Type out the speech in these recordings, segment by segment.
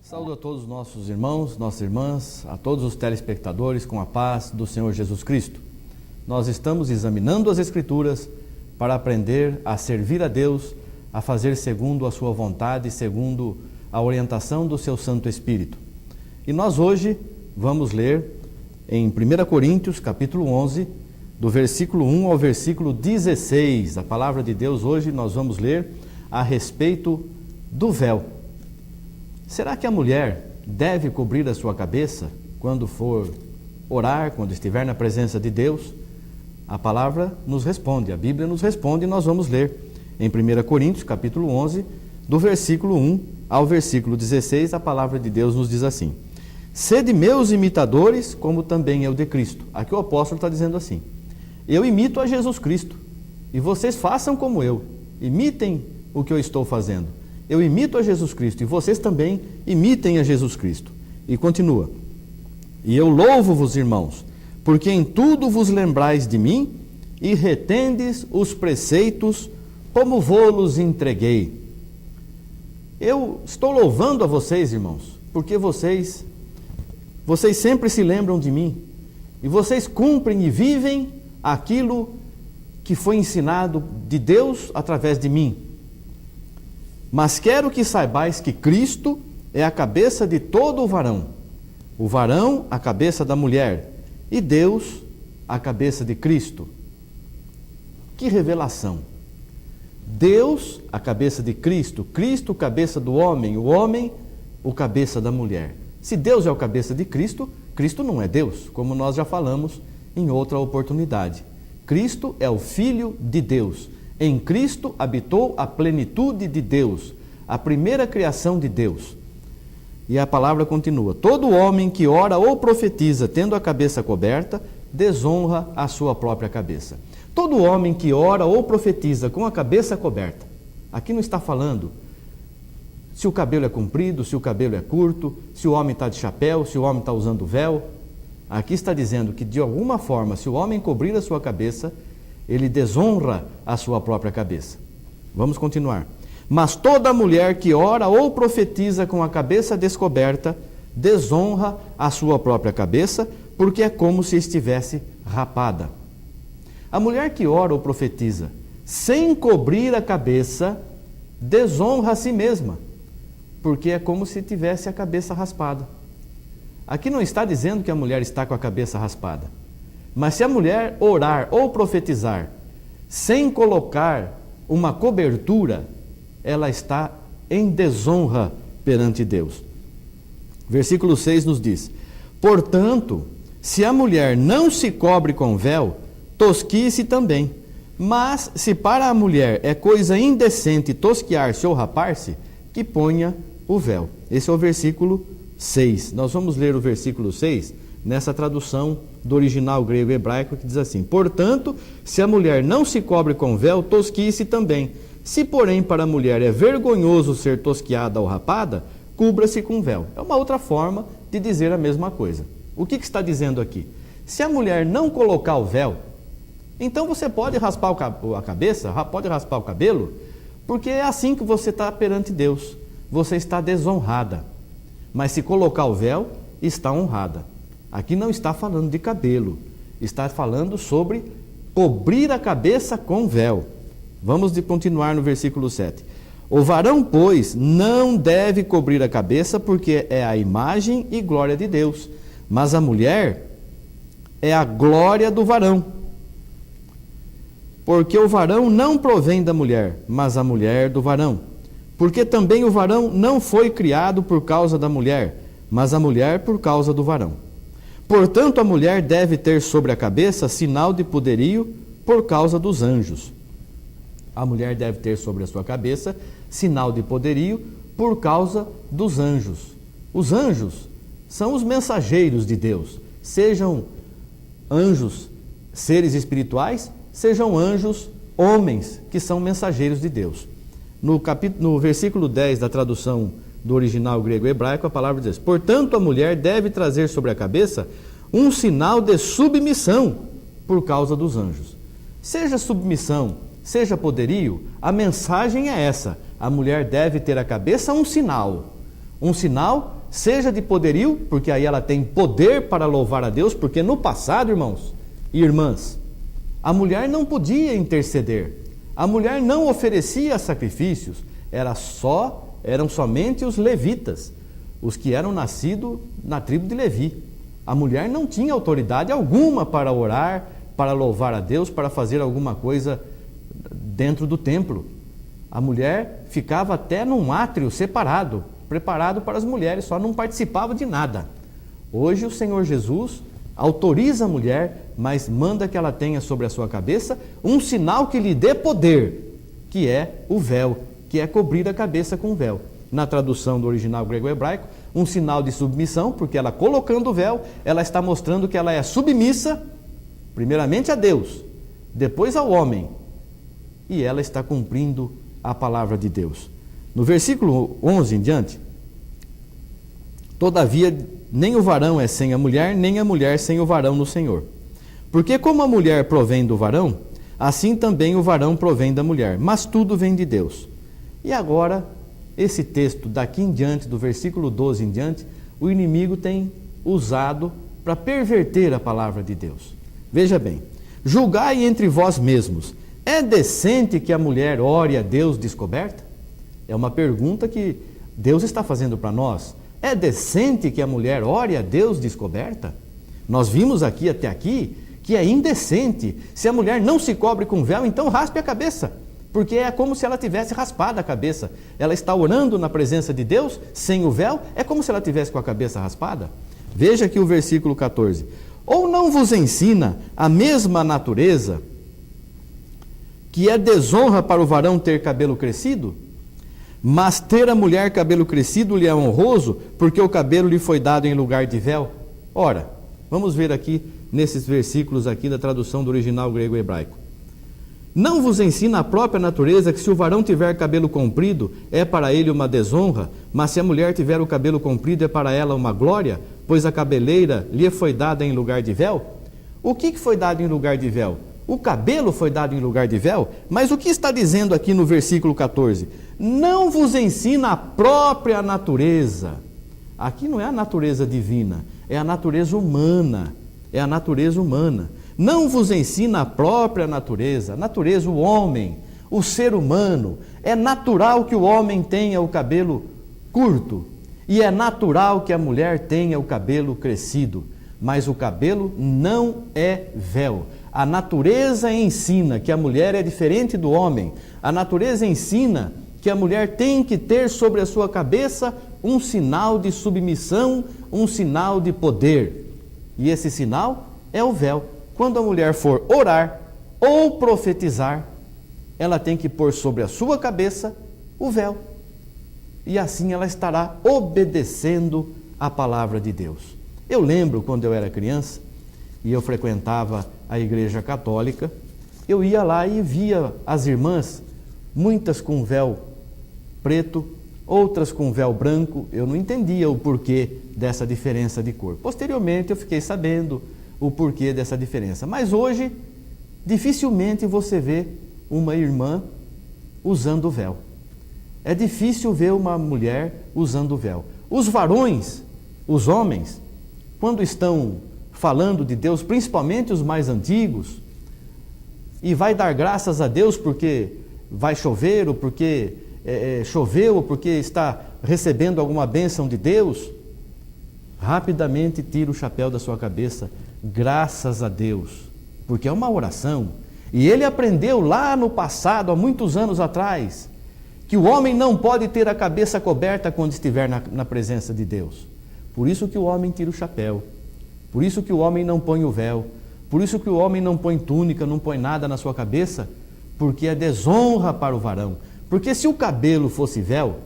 Saúdo a todos os nossos irmãos, nossas irmãs, a todos os telespectadores com a paz do Senhor Jesus Cristo. Nós estamos examinando as Escrituras para aprender a servir a Deus, a fazer segundo a sua vontade, segundo a orientação do seu Santo Espírito. E nós hoje vamos ler em 1 Coríntios, capítulo 11, do versículo 1 ao versículo 16. A palavra de Deus hoje nós vamos ler a respeito do véu. Será que a mulher deve cobrir a sua cabeça quando for orar, quando estiver na presença de Deus? A palavra nos responde, a Bíblia nos responde e nós vamos ler em 1 Coríntios, capítulo 11, do versículo 1 ao versículo 16, a palavra de Deus nos diz assim: Sede meus imitadores, como também eu de Cristo. Aqui o apóstolo está dizendo assim: eu imito a Jesus Cristo e vocês façam como eu, imitem o que eu estou fazendo. Eu imito a Jesus Cristo e vocês também imitem a Jesus Cristo. E continua: E eu louvo-vos, irmãos, porque em tudo vos lembrais de mim e retendes os preceitos como vou-los entreguei. Eu estou louvando a vocês, irmãos, porque vocês sempre se lembram de mim e vocês cumprem e vivem aquilo que foi ensinado de Deus através de mim. Mas quero que saibais que Cristo é a cabeça de todo o varão a cabeça da mulher, e Deus a cabeça de Cristo. Que revelação! Deus a cabeça de Cristo, Cristo cabeça do homem, o homem o cabeça da mulher. Se Deus é o cabeça de Cristo, Cristo não é Deus, como nós já falamos em outra oportunidade. Cristo é o Filho de Deus. Em Cristo habitou a plenitude de Deus, a primeira criação de Deus. E a palavra continua: todo homem que ora ou profetiza tendo a cabeça coberta, desonra a sua própria cabeça. Todo homem que ora ou profetiza com a cabeça coberta, aqui não está falando se o cabelo é comprido, se o cabelo é curto, se o homem está de chapéu, se o homem está usando véu. Aqui está dizendo que de alguma forma, se o homem cobrir a sua cabeça, ele desonra a sua própria cabeça. Vamos continuar. Mas toda mulher que ora ou profetiza com a cabeça descoberta, desonra a sua própria cabeça, porque é como se estivesse rapada. A mulher que ora ou profetiza sem cobrir a cabeça, desonra a si mesma, porque é como se tivesse a cabeça raspada. Aqui não está dizendo que a mulher está com a cabeça raspada. Mas se a mulher orar ou profetizar sem colocar uma cobertura, ela está em desonra perante Deus. Versículo 6 nos diz: Portanto, se a mulher não se cobre com véu, tosquie-se também. Mas se para a mulher é coisa indecente tosquiar-se ou rapar-se, que ponha o véu. Esse é o versículo 6. Nós vamos ler o versículo 6 nessa tradução do original grego hebraico, que diz assim: Portanto, se a mulher não se cobre com véu, tosquie-se também. Se, porém, para a mulher é vergonhoso ser tosquiada ou rapada, cubra-se com véu. É uma outra forma de dizer a mesma coisa. O que está dizendo aqui? Se a mulher não colocar o véu, então você pode raspar a cabeça, pode raspar o cabelo, porque é assim que você está perante Deus. Você está desonrada. Mas se colocar o véu, está honrada. Aqui não está falando de cabelo, está falando sobre cobrir a cabeça com véu. Vamos continuar no versículo 7. O varão, pois, não deve cobrir a cabeça, porque é a imagem e glória de Deus, mas a mulher é a glória do varão. Porque o varão não provém da mulher, mas a mulher do varão. Porque também o varão não foi criado por causa da mulher, mas a mulher por causa do varão. Portanto, a mulher deve ter sobre a cabeça sinal de poderio por causa dos anjos. A mulher deve ter sobre a sua cabeça sinal de poderio por causa dos anjos. Os anjos são os mensageiros de Deus. Sejam anjos, seres espirituais, sejam anjos, homens, que são mensageiros de Deus. No versículo 10 da tradução do original grego-hebraico, a palavra diz: Portanto, a mulher deve trazer sobre a cabeça um sinal de submissão por causa dos anjos. Seja submissão, seja poderio, a mensagem é essa: a mulher deve ter a cabeça um sinal seja de poderio, porque aí ela tem poder para louvar a Deus, porque no passado, irmãos e irmãs, a mulher não podia interceder, a mulher não oferecia sacrifícios, eram somente os levitas, os que eram nascidos na tribo de Levi. A mulher não tinha autoridade alguma para orar, para louvar a Deus, para fazer alguma coisa dentro do templo. A mulher ficava até num átrio separado, preparado para as mulheres, só não participava de nada. Hoje o Senhor Jesus autoriza a mulher, mas manda que ela tenha sobre a sua cabeça um sinal que lhe dê poder, que é o véu, que é cobrir a cabeça com o véu. Na tradução do original grego-hebraico, um sinal de submissão, porque ela colocando o véu, ela está mostrando que ela é submissa, primeiramente a Deus, depois ao homem, e ela está cumprindo a palavra de Deus. No versículo 11 em diante, todavia, nem o varão é sem a mulher, nem a mulher sem o varão no Senhor. Porque como a mulher provém do varão, assim também o varão provém da mulher, mas tudo vem de Deus. E agora, esse texto daqui em diante, do versículo 12 em diante, o inimigo tem usado para perverter a palavra de Deus. Veja bem, julgai entre vós mesmos, é decente que a mulher ore a Deus descoberta? É uma pergunta que Deus está fazendo para nós. É decente que a mulher ore a Deus descoberta? Nós vimos aqui até aqui que é indecente. Se a mulher não se cobre com véu, então raspe a cabeça, porque é como se ela tivesse raspado a cabeça. Ela está orando na presença de Deus sem o véu, é como se ela tivesse com a cabeça raspada. Veja aqui o versículo 14. Ou não vos ensina a mesma natureza que é desonra para o varão ter cabelo crescido? Mas ter a mulher cabelo crescido lhe é honroso, porque o cabelo lhe foi dado em lugar de véu. Ora, vamos ver aqui nesses versículos aqui da tradução do original grego-hebraico. Não vos ensina a própria natureza que se o varão tiver cabelo comprido, é para ele uma desonra, mas se a mulher tiver o cabelo comprido, é para ela uma glória, pois a cabeleira lhe foi dada em lugar de véu? O que foi dado em lugar de véu? O cabelo foi dado em lugar de véu, mas o que está dizendo aqui no versículo 14? Não vos ensina a própria natureza. Aqui não é a natureza divina, é a natureza humana. É a natureza humana. Não vos ensina a própria natureza, o homem, o ser humano. É natural que o homem tenha o cabelo curto e é natural que a mulher tenha o cabelo crescido, mas o cabelo não é véu. A natureza ensina que a mulher é diferente do homem. A natureza ensina que a mulher tem que ter sobre a sua cabeça um sinal de submissão, um sinal de poder. E esse sinal é o véu. Quando a mulher for orar ou profetizar, ela tem que pôr sobre a sua cabeça o véu. E assim ela estará obedecendo a palavra de Deus. Eu lembro quando eu era criança e eu frequentava a igreja católica, eu ia lá e via as irmãs, muitas com véu preto, outras com véu branco. Eu não entendia o porquê dessa diferença de cor. Posteriormente eu fiquei sabendo o porquê dessa diferença. Mas hoje, dificilmente você vê uma irmã usando véu. É difícil ver uma mulher usando véu. Os varões, os homens, quando estão falando de Deus, principalmente os mais antigos, e vai dar graças a Deus porque vai chover, ou porque choveu, ou porque está recebendo alguma bênção de Deus, rapidamente tira o chapéu da sua cabeça, graças a Deus, porque é uma oração. E ele aprendeu lá no passado, há muitos anos atrás, que o homem não pode ter a cabeça coberta quando estiver na presença de Deus. Por isso que o homem tira o chapéu, por isso que o homem não põe o véu, por isso que o homem não põe túnica, não põe nada na sua cabeça, porque é desonra para o varão. Porque se o cabelo fosse véu,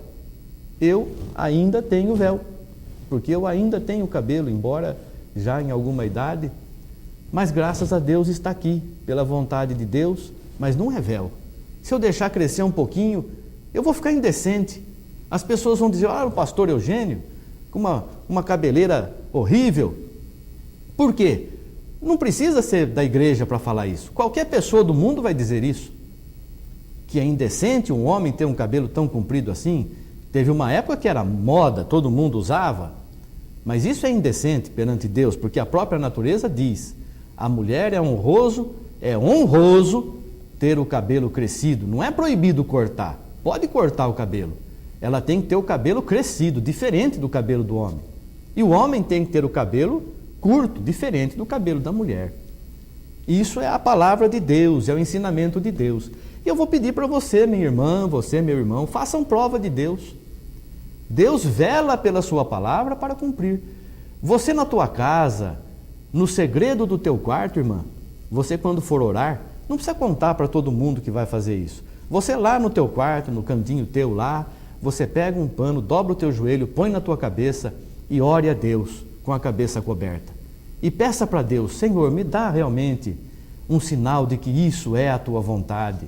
eu ainda tenho véu, porque eu ainda tenho cabelo, embora já em alguma idade, mas graças a Deus está aqui, pela vontade de Deus, mas não é véu. Se eu deixar crescer um pouquinho, eu vou ficar indecente. As pessoas vão dizer, o pastor Eugênio, com uma cabeleira horrível. Por quê? Não precisa ser da igreja para falar isso. Qualquer pessoa do mundo vai dizer isso. Que é indecente um homem ter um cabelo tão comprido assim. Teve uma época que era moda, todo mundo usava. Mas isso é indecente perante Deus, porque a própria natureza diz: a mulher é honroso ter o cabelo crescido. Não é proibido cortar, pode cortar o cabelo. Ela tem que ter o cabelo crescido, diferente do cabelo do homem. E o homem tem que ter o cabelo curto, diferente do cabelo da mulher. Isso é a palavra de Deus, é o ensinamento de Deus. E eu vou pedir para você, minha irmã, você, meu irmão, façam prova de Deus. Deus vela pela sua palavra para cumprir. Você na tua casa, no segredo do teu quarto, irmã, você quando for orar, não precisa contar para todo mundo que vai fazer isso. Você lá no teu quarto, no cantinho teu lá, você pega um pano, dobra o teu joelho, põe na tua cabeça e ore a Deus com a cabeça coberta. E peça para Deus: Senhor, me dá realmente um sinal de que isso é a tua vontade.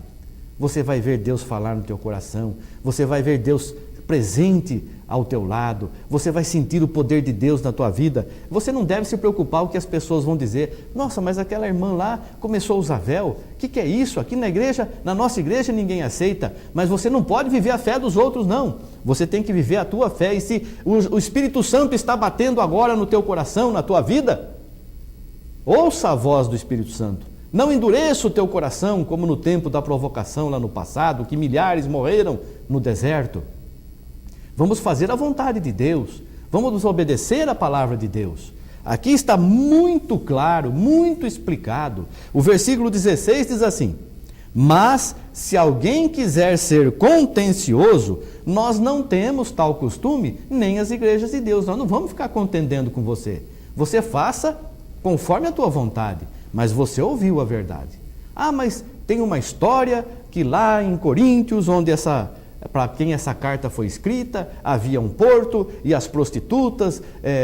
Você vai ver Deus falar no teu coração, você vai ver Deus presente ao teu lado, você vai sentir o poder de Deus na tua vida. Você não deve se preocupar com o que as pessoas vão dizer: nossa, mas aquela irmã lá começou a usar véu, o que é isso? Aqui na igreja, na nossa igreja ninguém aceita. Mas você não pode viver a fé dos outros, não. Você tem que viver a tua fé. E se o Espírito Santo está batendo agora no teu coração, na tua vida, ouça a voz do Espírito Santo. Não endureça o teu coração como no tempo da provocação lá no passado, que milhares morreram no deserto. Vamos fazer a vontade de Deus, vamos nos obedecer à palavra de Deus. Aqui está muito claro, muito explicado. O versículo 16 diz assim: mas se alguém quiser ser contencioso, nós não temos tal costume, nem as igrejas de Deus. Nós não vamos ficar contendendo com você. Você faça conforme a tua vontade, mas você ouviu a verdade. Ah, mas tem uma história que lá em Coríntios, onde para quem essa carta foi escrita, havia um porto e as prostitutas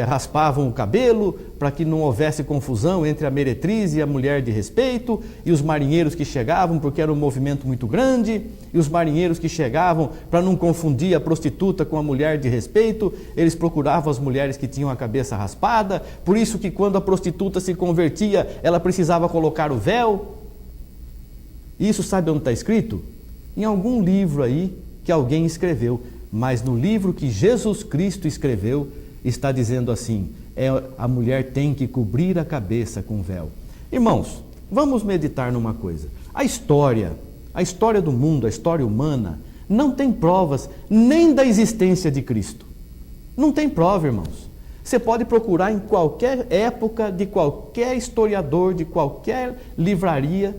raspavam o cabelo para que não houvesse confusão entre a meretriz e a mulher de respeito, e os marinheiros que chegavam, porque era um movimento muito grande, e os marinheiros que chegavam, para não confundir a prostituta com a mulher de respeito, eles procuravam as mulheres que tinham a cabeça raspada, por isso que quando a prostituta se convertia, ela precisava colocar o véu. Isso sabe onde está escrito? Em algum livro aí, que alguém escreveu, mas no livro que Jesus Cristo escreveu, está dizendo assim: a mulher tem que cobrir a cabeça com véu. Irmãos, vamos meditar numa coisa. A história do mundo, a história humana, não tem provas nem da existência de Cristo. Não tem prova, irmãos. Você pode procurar em qualquer época, de qualquer historiador, de qualquer livraria,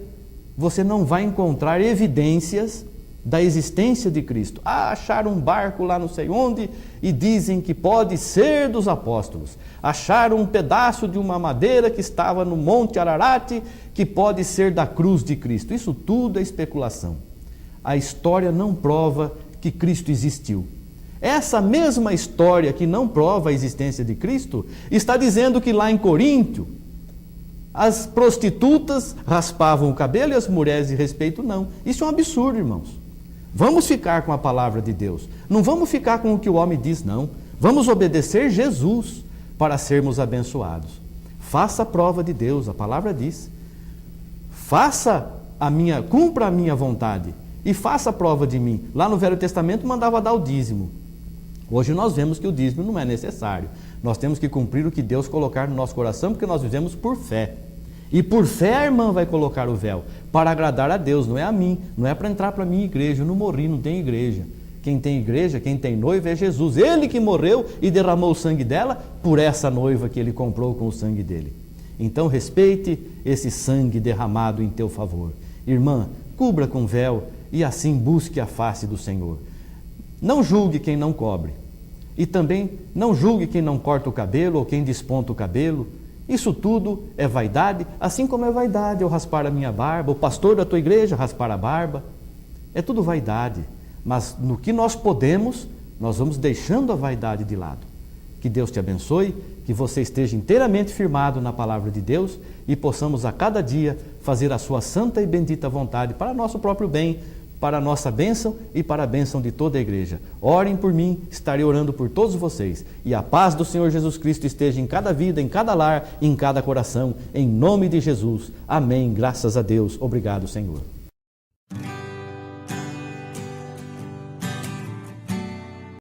você não vai encontrar evidências da existência de Cristo. Acharam um barco lá não sei onde e dizem que pode ser dos apóstolos. Acharam um pedaço de uma madeira que estava no Monte Ararat que pode ser da cruz de Cristo. Isso tudo é especulação. A história não prova que Cristo existiu. Essa mesma história que não prova a existência de Cristo está dizendo que lá em Coríntio as prostitutas raspavam o cabelo e as mulheres de respeito não. Isso é um absurdo, irmãos. Vamos ficar com a palavra de Deus. Não vamos ficar com o que o homem diz, não. Vamos obedecer Jesus para sermos abençoados. Faça a prova de Deus, a palavra diz. Cumpra a minha vontade e faça a prova de mim. Lá no Velho Testamento mandava dar o dízimo. Hoje nós vemos que o dízimo não é necessário. Nós temos que cumprir o que Deus colocar no nosso coração, porque nós vivemos por fé. E por fé a irmã vai colocar o véu, para agradar a Deus, não é a mim, não é para entrar para a minha igreja. Eu não morri, não tem igreja. Quem tem igreja, quem tem noiva é Jesus. Ele que morreu e derramou o sangue dela por essa noiva que ele comprou com o sangue dele. Então respeite esse sangue derramado em teu favor. Irmã, cubra com véu e assim busque a face do Senhor. Não julgue quem não cobre. E também não julgue quem não corta o cabelo ou quem desponta o cabelo. Isso tudo é vaidade, assim como é vaidade eu raspar a minha barba, o pastor da tua igreja raspar a barba. É tudo vaidade, mas no que nós podemos, nós vamos deixando a vaidade de lado. Que Deus te abençoe, que você esteja inteiramente firmado na palavra de Deus e possamos a cada dia fazer a sua santa e bendita vontade para nosso próprio bem, para a nossa bênção e para a bênção de toda a igreja. Orem por mim, estarei orando por todos vocês. E a paz do Senhor Jesus Cristo esteja em cada vida, em cada lar, em cada coração, em nome de Jesus. Amém. Graças a Deus. Obrigado, Senhor.